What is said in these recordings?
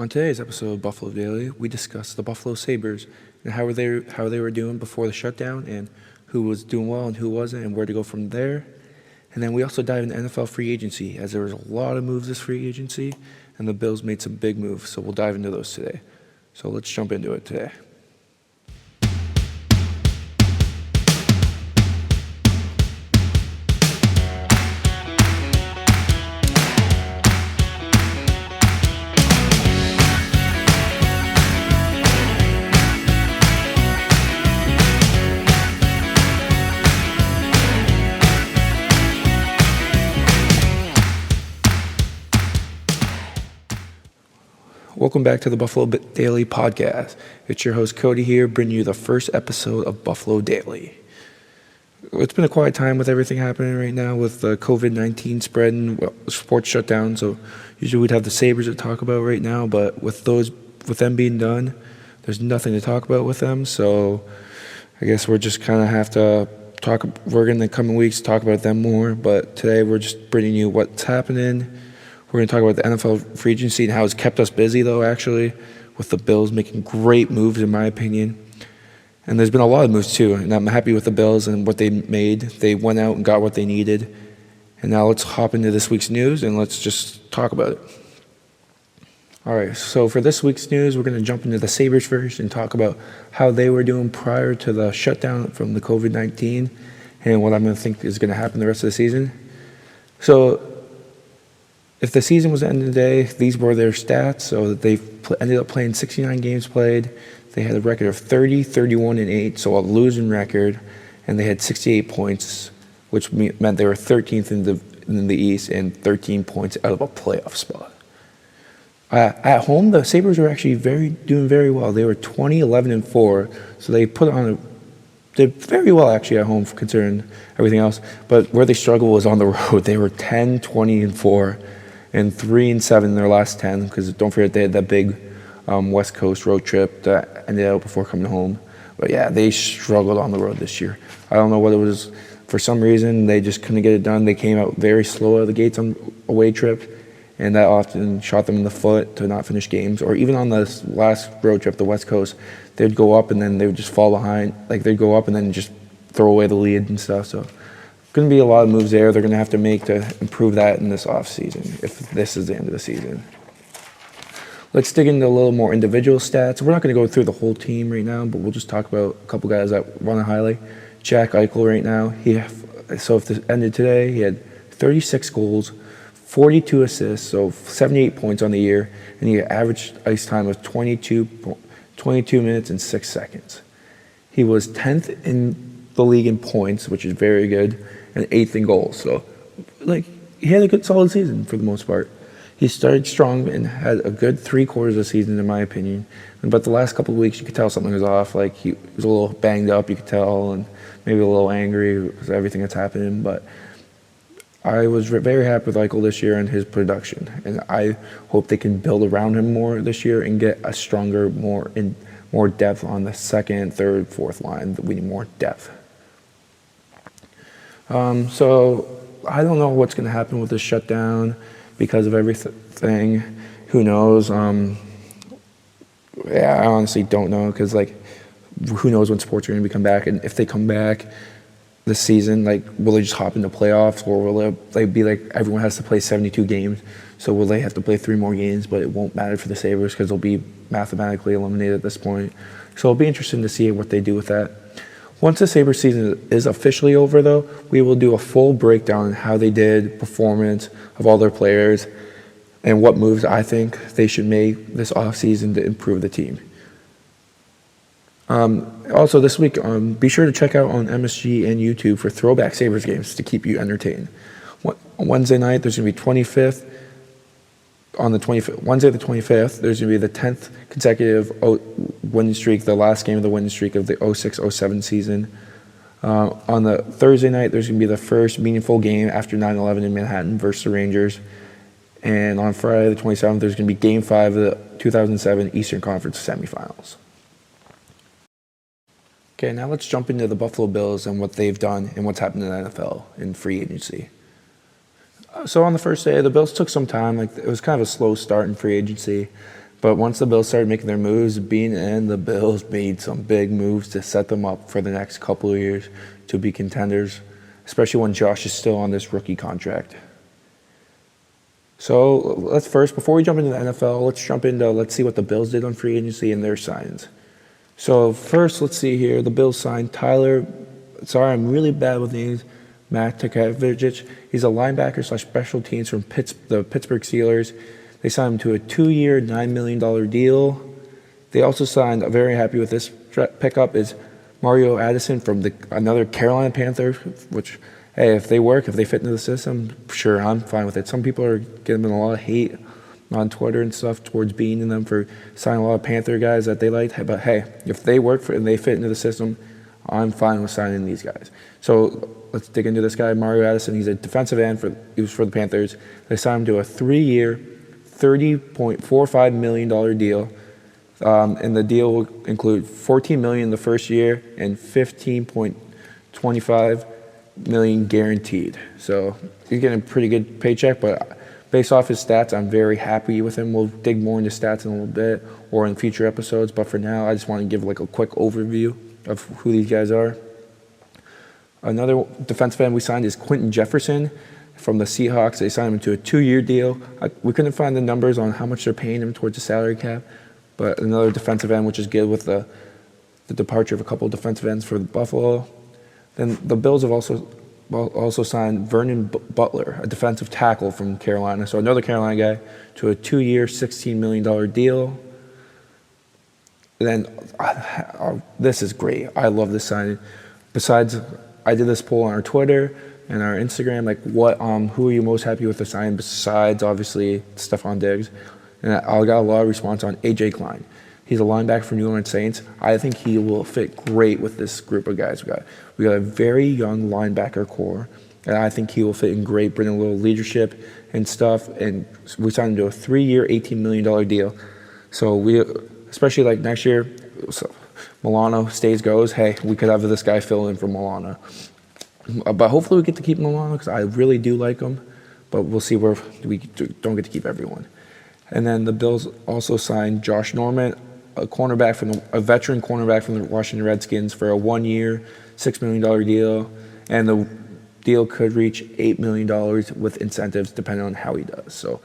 On today's episode of Buffalo Daily, we discuss the Buffalo Sabres and how they were doing before the shutdown and who was doing well and who wasn't and where to go from there. And then we also dive into NFL free agency, as there was a lot of moves this free agency, and the Bills made some big moves, so we'll dive into those today. So let's jump into it today. Welcome back to the Buffalo Daily Podcast. It's your host Cody here, bringing you the first episode of Buffalo Daily. It's been a quiet time with everything happening right now with the COVID-19 spreading, sports shut down. So usually we'd have the Sabres to talk about right now, but with them being done, there's nothing to talk about with them. So I guess we're just kind of have to talk. We're in the coming weeks talk about them more, but today we're just bringing you what's happening. We're going to talk about the NFL free agency and how it's kept us busy, though, actually, with the Bills making great moves, in my opinion. And there's been a lot of moves, too, and I'm happy with the Bills and what they made. They went out and got what they needed. And now let's hop into this week's news, and let's just talk about it. All right, so for this week's news, we're going to jump into the Sabres first and talk about how they were doing prior to the shutdown from the COVID-19 and what I'm going to think is going to happen the rest of the season. So if the season was the end of the day, these were their stats. So they ended up playing 69 games played. They had a record of 30, 31, and 8, so a losing record. And they had 68 points, which meant they were 13th in the East and 13 points out of a playoff spot. At home, the Sabres were actually doing very well. They were 20, 11, and 4, so they did very well actually at home considering everything else. But where they struggled was on the road. They were 10, 20, and 4. And 3 and 7 in their last 10, because don't forget they had that big West Coast road trip that ended out before coming home. But yeah, they struggled on the road this year. I don't know what it was. For some reason, they just couldn't get it done. They came out very slow out of the gates on away trip, and that often shot them in the foot to not finish games. Or even on the last road trip, the West Coast, they'd go up and then they would just fall behind. Like they'd go up and then just throw away the lead and stuff. So going to be a lot of moves there they're going to have to make to improve that in this offseason, if this is the end of the season. Let's dig into a little more individual stats. We're not going to go through the whole team right now, but we'll just talk about a couple guys that want to highlight. Jack Eichel right now, so if this ended today, he had 36 goals, 42 assists, so 78 points on the year, and he had average ice time of 22 minutes and 6 seconds. He was 10th in the league in points, which is very good, and 8th in goals. So, he had a good, solid season for the most part. He started strong and had a good 3 quarters of the season, in my opinion. But the last couple of weeks, you could tell something was off. Like, he was a little banged up, you could tell, and maybe a little angry with everything that's happening. But I was very happy with Eichel this year and his production. And I hope they can build around him more this year and get a stronger, more depth on the second, third, fourth line. We need more depth. So I don't know what's going to happen with this shutdown because of everything. Who knows? I honestly don't know because, who knows when sports are going to come back. And if they come back this season, will they just hop into playoffs or will they be like everyone has to play 72 games? So will they have to play 3 more games, but it won't matter for the Sabres because they'll be mathematically eliminated at this point. So it'll be interesting to see what they do with that. Once the Sabres season is officially over, though, we will do a full breakdown on how they did, performance of all their players, and what moves I think they should make this offseason to improve the team. Also, this week, be sure to check out on MSG and YouTube for Throwback Sabres games to keep you entertained. On Wednesday night, there's going to be 25th. On the 25th, Wednesday the 25th, there's going to be the 10th consecutive winning streak, the last game of the winning streak of the 06-07 season. On the Thursday night, there's going to be the first meaningful game after 9/11 in Manhattan versus the Rangers. And on Friday the 27th, there's going to be Game 5 of the 2007 Eastern Conference semifinals. Okay, now let's jump into the Buffalo Bills and what they've done and what's happened in the NFL in free agency. So on the first day, the Bills took some time. It was kind of a slow start in free agency. But once the Bills started making their moves, Bean and the Bills made some big moves to set them up for the next couple of years to be contenders, especially when Josh is still on this rookie contract. So let's first, before we jump into the NFL, let's see what the Bills did on free agency and their signs. So first, let's see here. The Bills signed Tyler. Sorry, I'm really bad with names. Matt Tukavicic. He's a linebacker / special teams from the Pittsburgh Steelers. They signed him to a 2-year, $9 million deal. They also signed, I'm very happy with this pickup, is Mario Addison from another Carolina Panther, which, hey, if they fit into the system, sure, I'm fine with it. Some people are getting a lot of hate on Twitter and stuff towards Bean and them for signing a lot of Panther guys that they liked. But, hey, if they work and they fit into the system, I'm fine with signing these guys. So let's dig into this guy, Mario Addison. He's a defensive end. He was for the Panthers. They signed him to a 3-year, $30.45 million deal. And the deal will include $14 million the first year and $15.25 million guaranteed. So he's getting a pretty good paycheck, but based off his stats, I'm very happy with him. We'll dig more into stats in a little bit or in future episodes, but for now, I just want to give like a quick overview of who these guys are. Another defensive end we signed is Quentin Jefferson from the Seahawks. They signed him to a 2-year deal. We couldn't find the numbers on how much they're paying him towards the salary cap, but another defensive end, which is good with the departure of a couple of defensive ends for Buffalo. Then the Bills have also signed Vernon Butler, a defensive tackle from Carolina. So another Carolina guy to a 2-year, $16 million deal. And then this is great. I love this signing. Besides, I did this poll on our Twitter and our Instagram, like who are you most happy with the sign besides obviously Stefon Diggs? And I got a lot of response on AJ Klein. He's a linebacker for New Orleans Saints. I think he will fit great with this group of guys we got a very young linebacker core, and I think he will fit in great, bring a little leadership and stuff. And we signed him to a 3-year, $18 million deal. So we, especially like next year, so Milano stays, goes, hey, we could have this guy fill in for Milano. But hopefully we get to keep Milano because I really do like him. But we'll see where we don't get to keep everyone. And then the Bills also signed Josh Norman, a veteran cornerback from the Washington Redskins for a 1-year, $6 million deal. And the deal could reach $8 million with incentives depending on how he does. So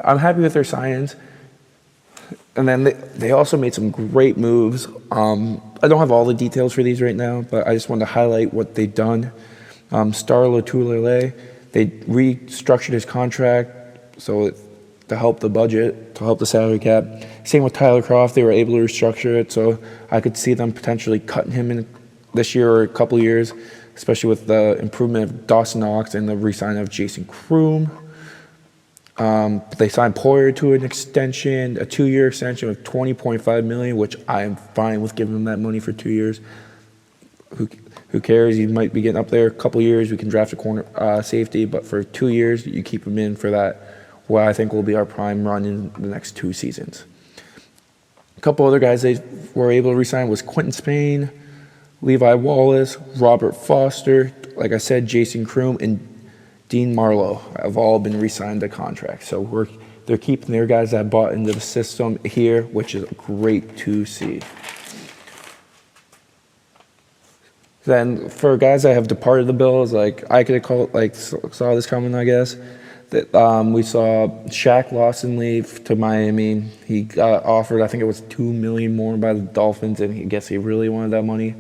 I'm happy with their signings. And then they also made some great moves. I don't have all the details for these right now, but I just wanted to highlight what they've done. Star Lotulelei, they restructured his contract to help the budget, to help the salary cap. Same with Tyler Kroft, they were able to restructure it, so I could see them potentially cutting him in this year or a couple of years, especially with the improvement of Dawson Knox and the re-sign of Jason Kroom. They signed Poyer to an extension, a 2-year extension of $20.5 million, which I am fine with giving him that money for 2 years. Who cares? He might be getting up there a couple years. We can draft a corner safety, but for 2 years, you keep him in for that, what I think will be our prime run in the next 2 seasons. A couple other guys they were able to re-sign was Quentin Spain, Levi Wallace, Robert Foster, like I said, Jason Kroom, and Dean Marlowe have all been re-signed to contracts. So they're keeping their guys that bought into the system here, which is great to see. Then for guys that have departed the Bills, like I could have saw this coming, I guess. That we saw Shaw Lawson leave to Miami. He got offered, I think it was $2 million more by the Dolphins, and I guess he really wanted that money.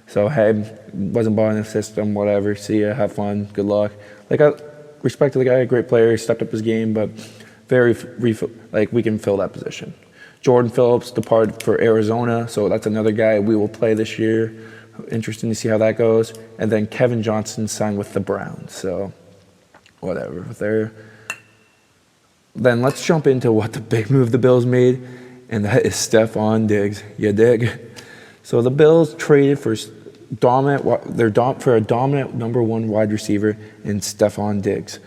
So hey, wasn't bought in the system, whatever. See ya, have fun, good luck. Like I respect the guy, a great player, he stepped up his game, but we can fill that position. Jordan Phillips departed for Arizona, so that's another guy we will play this year. Interesting to see how that goes. And then Kevin Johnson signed with the Browns, so whatever. Then let's jump into what the big move the Bills made, and that is Stefon Diggs. You dig? So the Bills traded for a dominant number 1 wide receiver in Stefon Diggs.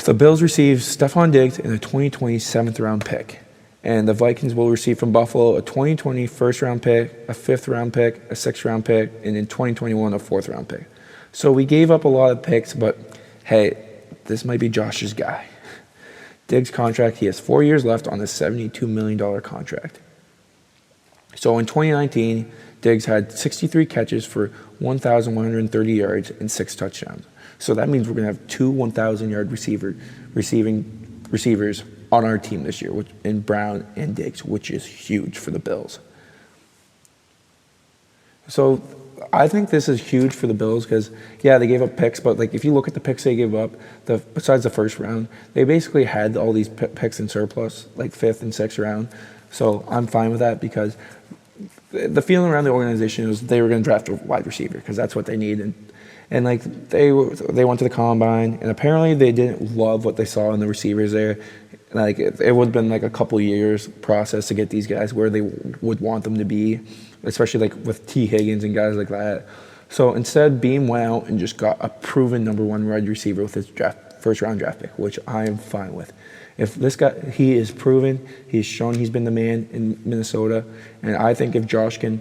The Bills received Stefon Diggs in a 2020 7th-round pick, and the Vikings will receive from Buffalo a 2020 first-round pick, a 5th-round pick, a 6th-round pick, and in 2021 a 4th-round pick. So we gave up a lot of picks, but hey, this might be Josh's guy. Diggs' contract, he has 4 years left on a $72 million contract. So in 2019, Diggs had 63 catches for 1,130 yards and 6 touchdowns. So that means we're going to have 2 1,000-yard receivers on our team this year, in Brown and Diggs, which is huge for the Bills. So I think this is huge for the Bills because, yeah, they gave up picks, but like if you look at the picks they gave up, besides the first round, they basically had all these picks in surplus, like 5th and 6th round. So I'm fine with that because the feeling around the organization was they were going to draft a wide receiver because that's what they need. And like they went to the combine, and apparently they didn't love what they saw in the receivers there. Like it would have been like a couple years process to get these guys where they would want them to be, especially like with T. Higgins and guys like that. So instead, Beam went out and just got a proven number 1 wide receiver with his first round draft pick, which I am fine with. If this guy, he is proven, he's shown he's been the man in Minnesota, and I think if Josh can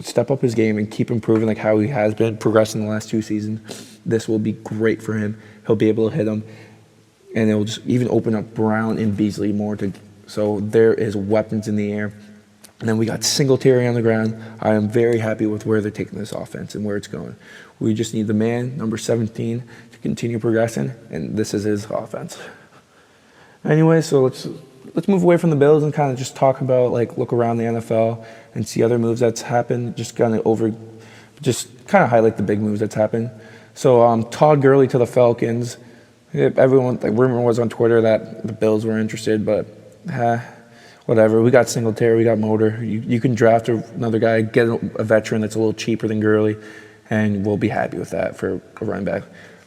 step up his game and keep improving like how he has been progressing the last 2 seasons, this will be great for him. He'll be able to hit him, and it'll just even open up Brown and Beasley more. So there is weapons in the air. And then we got Singletary on the ground. I am very happy with where they're taking this offense and where it's going. We just need the man, number 17, to continue progressing, and this is his offense. Anyway, so let's move away from the Bills and kind of just talk about, like, look around the NFL and see other moves that's happened. Just kind of highlight the big moves that's happened. So Todd Gurley to the Falcons. Everyone, like, rumor was on Twitter that the Bills were interested, but whatever. We got Singletary, we got Motor. You can draft another guy, get a veteran that's a little cheaper than Gurley, and we'll be happy with that for a running back.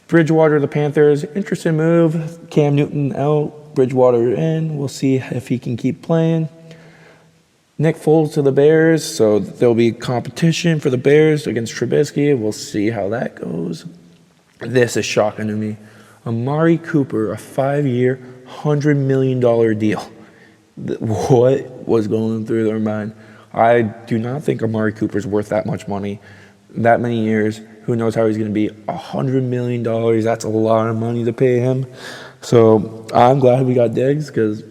Bridgewater, the Panthers, interesting move. Cam Newton out, Bridgewater in. We'll see if he can keep playing. Nick Foles to the Bears, so there'll be competition for the Bears against Trubisky. We'll see how that goes. This is shocking to me. Amari Cooper, a 5-year, $100 million deal. What was going through their mind? I do not think Amari Cooper's worth that much money, that many years. Who knows how he's going to be? $100 million, that's a lot of money to pay him. So I'm glad we got Diggs because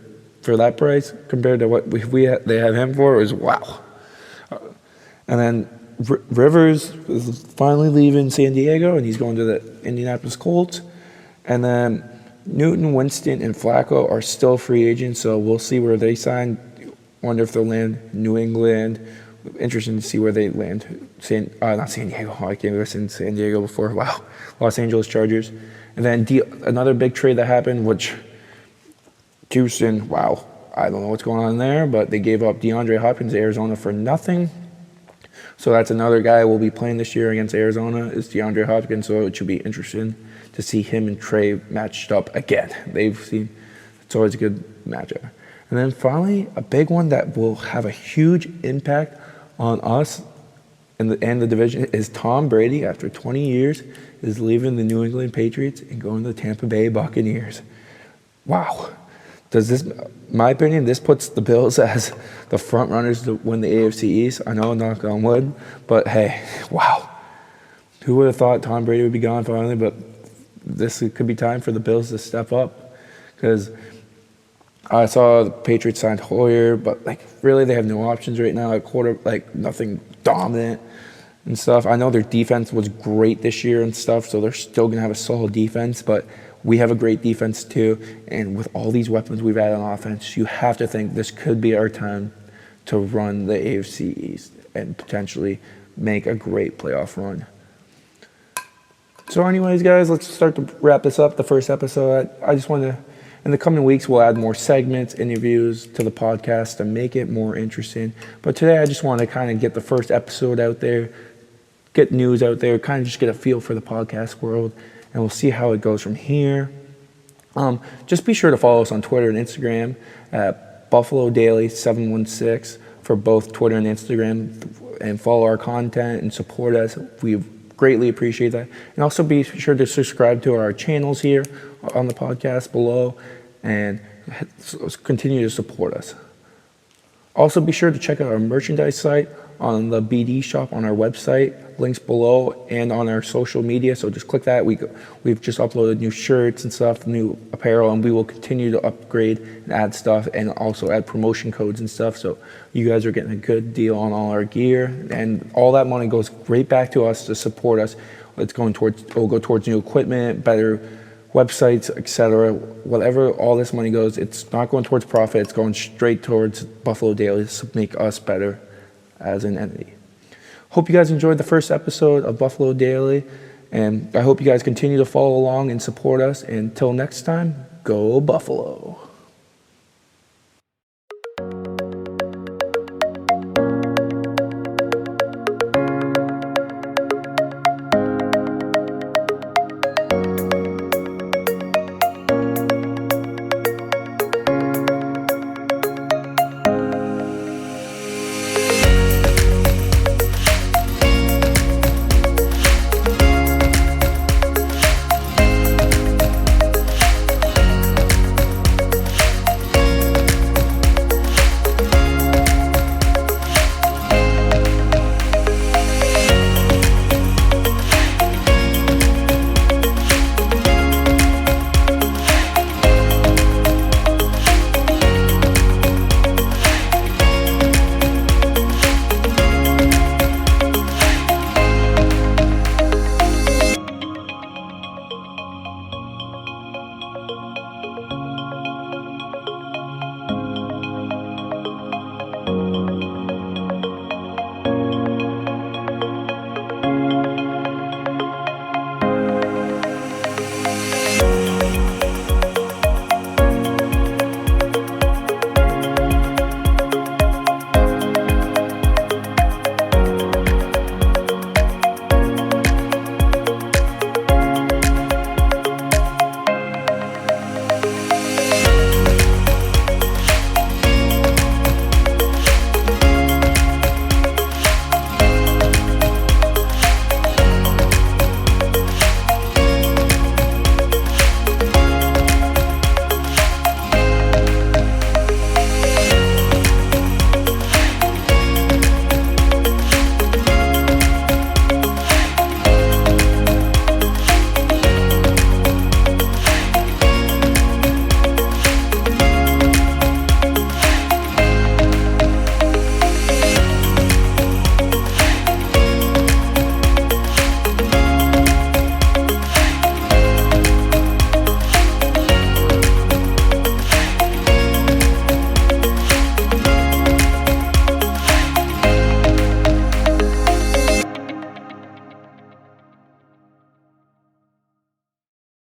for that price, compared to what they have him for, it was wow. And then Rivers is finally leaving San Diego, and he's going to the Indianapolis Colts. And then Newton, Winston, and Flacco are still free agents, so we'll see where they sign. Wonder if they'll land New England. Interesting to see where they land. Not San Diego. I can't believe I said San Diego before. Wow. Los Angeles Chargers. And then another big trade that happened, which Houston, wow. I don't know what's going on there, but they gave up DeAndre Hopkins to Arizona for nothing. So that's another guy we'll be playing this year against Arizona is DeAndre Hopkins, so it should be interesting to see him and Trey matched up again. It's always a good matchup. And then finally, a big one that will have a huge impact on us and the division is Tom Brady, after 20 years, is leaving the New England Patriots and going to the Tampa Bay Buccaneers. Wow. My opinion, this puts the Bills as the front runners to win the AFC East. I know, knock on wood, but hey, wow. Who would have thought Tom Brady would be gone finally, but this could be time for the Bills to step up because I saw the Patriots signed Hoyer, but like really they have no options right now at quarter, like nothing dominant and stuff. I know their defense was great this year and stuff, so they're still going to have a solid defense, but we have a great defense too, and with all these weapons we've added on offense, you have to think this could be our time to run the AFC East and potentially make a great playoff run. So anyways, guys, let's start to wrap this up, the first episode. I just want to, in the coming weeks, we'll add more segments, interviews to the podcast to make it more interesting. But today I just want to kind of get the first episode out there, get news out there, kind of just get a feel for the podcast world, and we'll see how it goes from here. Just be sure to follow us on Twitter and Instagram at Buffalo Daily 716 for both Twitter and Instagram, and follow our content and support us. We greatly appreciate that. And also be sure to subscribe to our channels here on the podcast below and continue to support us. Also be sure to check out our merchandise site on the BD shop on our website, links below, and on our social media. So just click that. We've just uploaded new shirts and stuff, new apparel, and we will continue to upgrade and add stuff, and also add promotion codes and stuff. So you guys are getting a good deal on all our gear, and all that money goes right back to us to support us. It'll go towards new equipment, better websites, etc. Whatever all this money goes, it's not going towards profit. It's going straight towards Buffalo Daily to make us better as an entity. Hope you guys enjoyed the first episode of Buffalo Daily, and I hope you guys continue to follow along and support us. Until next time, go Buffalo.